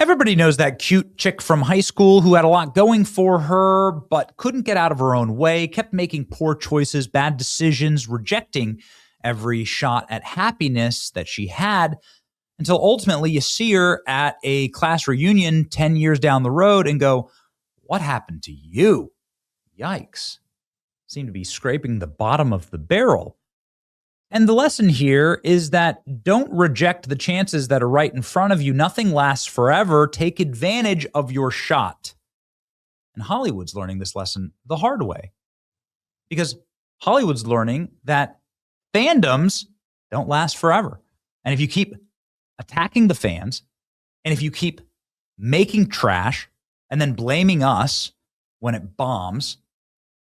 Everybody knows that cute chick from high school who had a lot going for her, but couldn't get out of her own way, kept making poor choices, bad decisions, rejecting every shot at happiness that she had, until ultimately you see her at a class reunion 10 years down the road and go, what happened to you? Yikes. Seem to be scraping the bottom of the barrel. And the lesson here is that don't reject the chances that are right in front of you. Nothing lasts forever. Take advantage of your shot. And Hollywood's learning this lesson the hard way. Because Hollywood's learning that fandoms don't last forever. And if you keep attacking the fans, and if you keep making trash and then blaming us when it bombs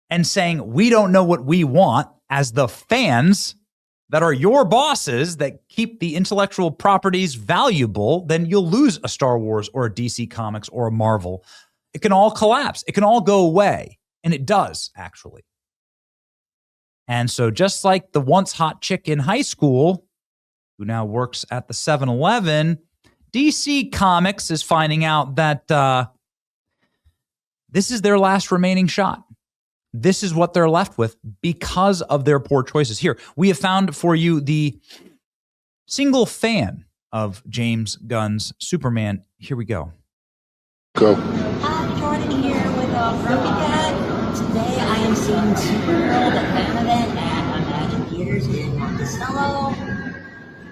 and saying we don't know what we want as the fans that are your bosses that keep the intellectual properties valuable, then you'll lose a Star Wars or a DC Comics or a Marvel. It can all collapse. It can all go away. And it does, actually. And so just like the once hot chick in high school, who now works at the 7-Eleven, DC Comics is finding out that this is their last remaining shot. This is what they're left with because of their poor choices. Here, we have found for you the single fan of James Gunn's Superman. Here we go. Go. Hi, Jordan here with Broken Dad. Today I am seeing Supergirl, the fan event at Imagine Theaters in Monticello.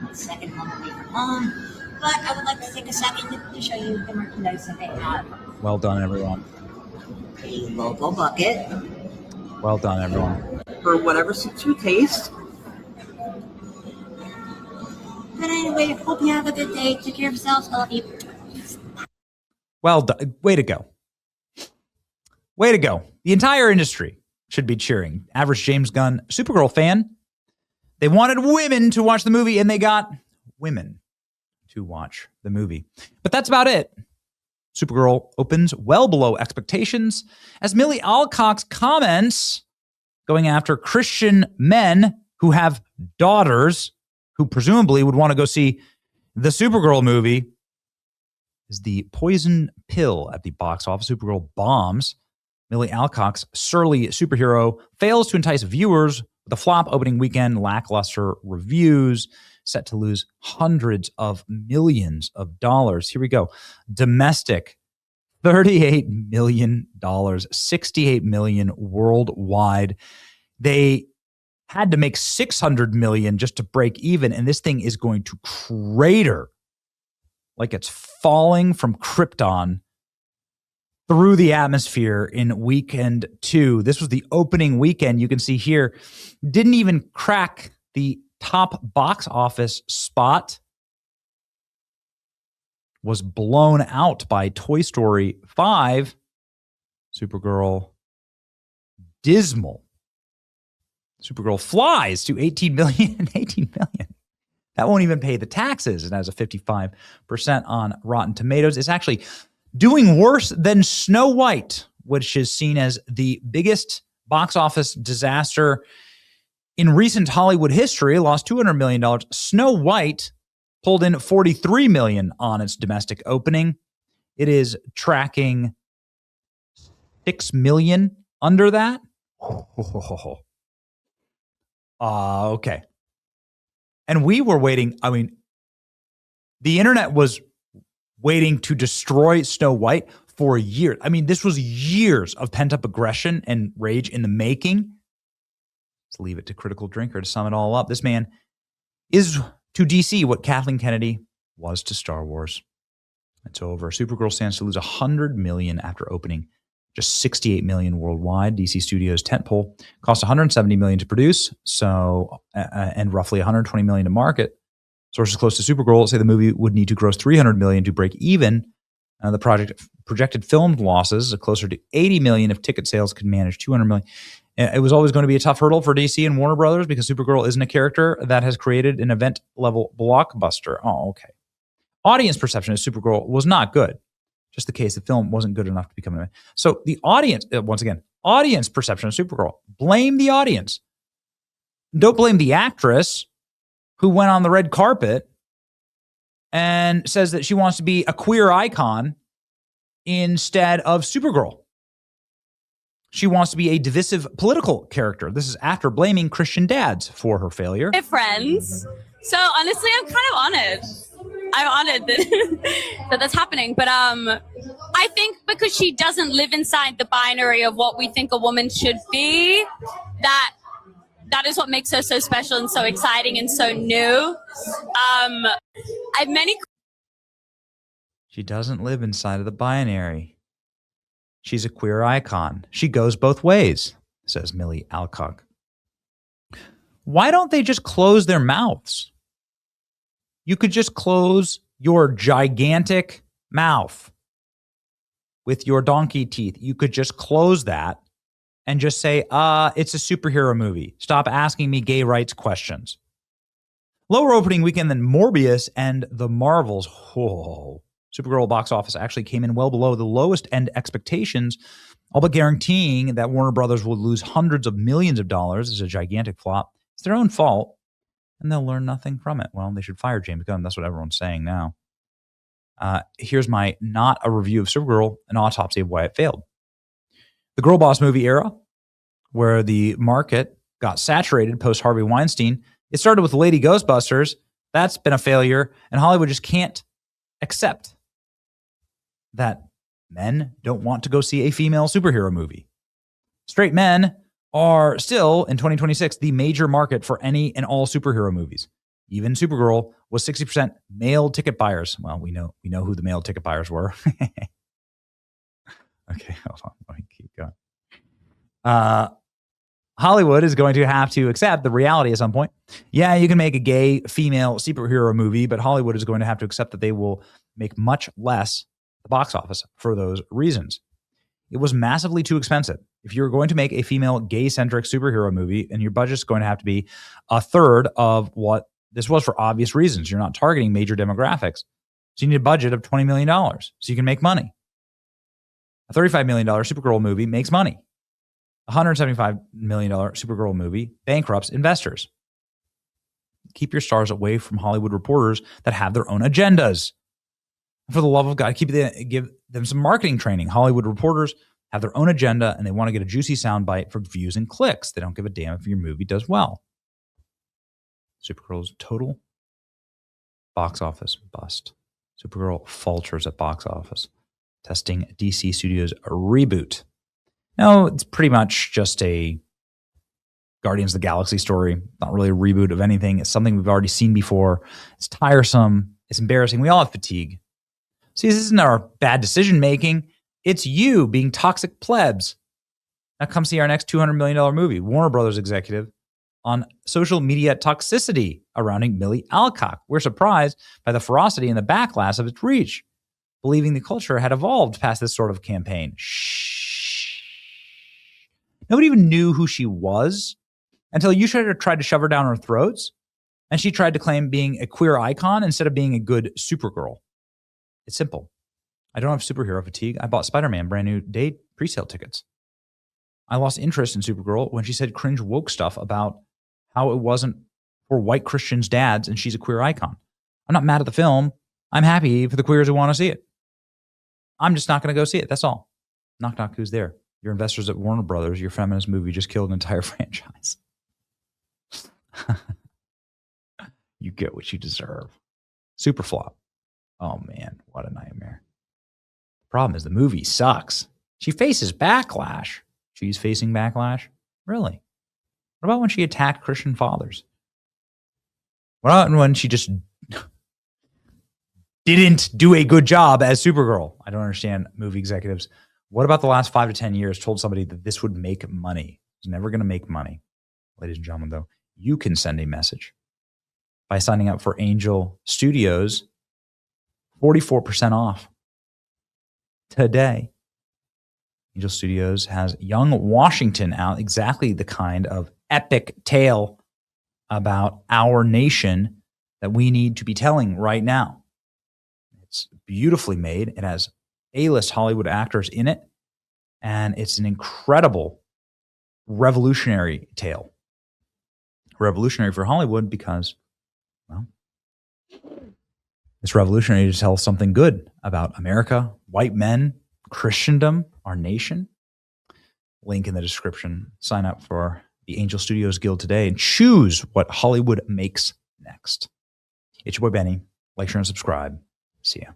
My second home away from home. But I would like to take a second to show you the merchandise that they have. Well done, everyone. A logo bucket. Well done, everyone. For whatever suits your taste. But anyway, hope you have a good day. Take care of yourselves. I love you. Well done. Way to go. Way to go. The entire industry should be cheering. Average James Gunn Supergirl fan. They wanted women to watch the movie, and they got women to watch the movie. But that's about it. Supergirl opens well below expectations as Millie Alcock's comments going after Christian men who have daughters who presumably would want to go see the Supergirl movie is the poison pill at the box office. Supergirl bombs. Millie Alcock's surly superhero fails to entice viewers with a flop opening weekend, lackluster reviews, set to lose hundreds of millions of dollars. Here we go. Domestic, $38 million, $68 million worldwide. They had to make $600 million just to break even, and this thing is going to crater like it's falling from Krypton through the atmosphere in weekend 2. This was the opening weekend. You can see here, didn't even crack the top box office spot, was blown out by Toy Story 5. Supergirl, dismal. Supergirl flies to 18 million. 18 million. That won't even pay the taxes. It has a 55% on Rotten Tomatoes. It's actually doing worse than Snow White, which is seen as the biggest box office disaster in recent Hollywood history. Lost $200 million. Snow White pulled in $43 million on its domestic opening. It is tracking $6 million under that. Okay. And we were waiting. I mean, the internet was waiting to destroy Snow White for years. I mean, this was years of pent-up aggression and rage in the making. Let's leave it to Critical Drinker to sum it all up. This man is to DC what Kathleen Kennedy was to Star Wars. It's over. Supergirl stands to lose $100 million after opening just $68 million worldwide. DC Studios' tentpole cost $170 million to produce, and roughly $120 million to market. Sources close to Supergirl say the movie would need to gross $300 million to break even. The projected filmed losses are closer to $80 million if ticket sales could manage $200 million. It was always going to be a tough hurdle for DC and Warner Brothers because Supergirl isn't a character that has created an event-level blockbuster. Oh, okay. Audience perception of Supergirl was not good. Just the case the film wasn't good enough to become an event. So the audience, once again, audience perception of Supergirl. Blame the audience. Don't blame the actress who went on the red carpet and says that she wants to be a queer icon instead of Supergirl. She wants to be a divisive political character. This is after blaming Christian dads for her failure. Friends. So honestly, I'm kind of honored. I'm honored that that's happening. But I think because she doesn't live inside the binary of what we think a woman should be, that is what makes her so special and so exciting and so new. I've many. She doesn't live inside of the binary. She's a queer icon. She goes both ways, says Millie Alcock. Why don't they just close their mouths? You could just close your gigantic mouth with your donkey teeth. You could just close that and just say, it's a superhero movie. Stop asking me gay rights questions. Lower opening weekend than Morbius and The Marvels. Whoa. Supergirl box office actually came in well below the lowest end expectations, all but guaranteeing that Warner Brothers would lose hundreds of millions of dollars. It's a gigantic flop. It's their own fault, and they'll learn nothing from it. Well, they should fire James Gunn. That's what everyone's saying now. Here's my not a review of Supergirl, an autopsy of why it failed. The Girl Boss movie era, where the market got saturated post Harvey Weinstein, it started with Lady Ghostbusters. That's been a failure, and Hollywood just can't accept that men don't want to go see a female superhero movie. Straight men are still, in 2026, the major market for any and all superhero movies. Even Supergirl was 60% male ticket buyers. Well, we know who the male ticket buyers were. Okay, hold on. Let me keep going. Hollywood is going to have to accept the reality at some point. Yeah, you can make a gay female superhero movie, but Hollywood is going to have to accept that they will make much less the box office for those reasons. It was massively too expensive. If you're going to make a female gay-centric superhero movie, and your budget's going to have to be a third of what this was for obvious reasons. You're not targeting major demographics. So you need a budget of $20 million so you can make money. A $35 million Supergirl movie makes money. A $175 million Supergirl movie bankrupts investors. Keep your stars away from Hollywood reporters that have their own agendas. For the love of God, give them some marketing training. Hollywood reporters have their own agenda, and they want to get a juicy soundbite for views and clicks. They don't give a damn if your movie does well. Supergirl's total box office bust. Supergirl falters at box office. Testing DC Studios' reboot. No, it's pretty much just a Guardians of the Galaxy story. Not really a reboot of anything. It's something we've already seen before. It's tiresome. It's embarrassing. We all have fatigue. See, this isn't our bad decision making. It's you being toxic plebs. Now come see our next $200 million movie, Warner Brothers executive, on social media toxicity surrounding Millie Alcock. We're surprised by the ferocity and the backlash of its reach, believing the culture had evolved past this sort of campaign. Shh. Nobody even knew who she was until you tried to shove her down our throats, and she tried to claim being a queer icon instead of being a good Supergirl. It's simple. I don't have superhero fatigue. I bought Spider-Man brand new day pre-sale tickets. I lost interest in Supergirl when she said cringe woke stuff about how it wasn't for white Christians' dads and she's a queer icon. I'm not mad at the film. I'm happy for the queers who want to see it. I'm just not going to go see it. That's all. Knock, knock, who's there? Your investors at Warner Brothers, your feminist movie just killed an entire franchise. You get what you deserve. Super flop. Oh man, what a nightmare. The problem is the movie sucks. She faces backlash. She's facing backlash? Really? What about when she attacked Christian fathers? What about when she just didn't do a good job as Supergirl? I don't understand movie executives. What about the last 5 to 10 years told somebody that this would make money? It's never going to make money. Ladies and gentlemen, though, you can send a message by signing up for Angel Studios, 44% off today. Angel Studios has Young Washington out, exactly the kind of epic tale about our nation that we need to be telling right now. It's beautifully made. It has A-list Hollywood actors in it, and it's an incredible revolutionary tale. Revolutionary for Hollywood because, well, It's revolutionary to tell something good about America, white men, Christendom, our nation. Link in the description. Sign up for the Angel Studios Guild today and choose what Hollywood makes next. It's your boy Benny. Like, share, and subscribe. See ya.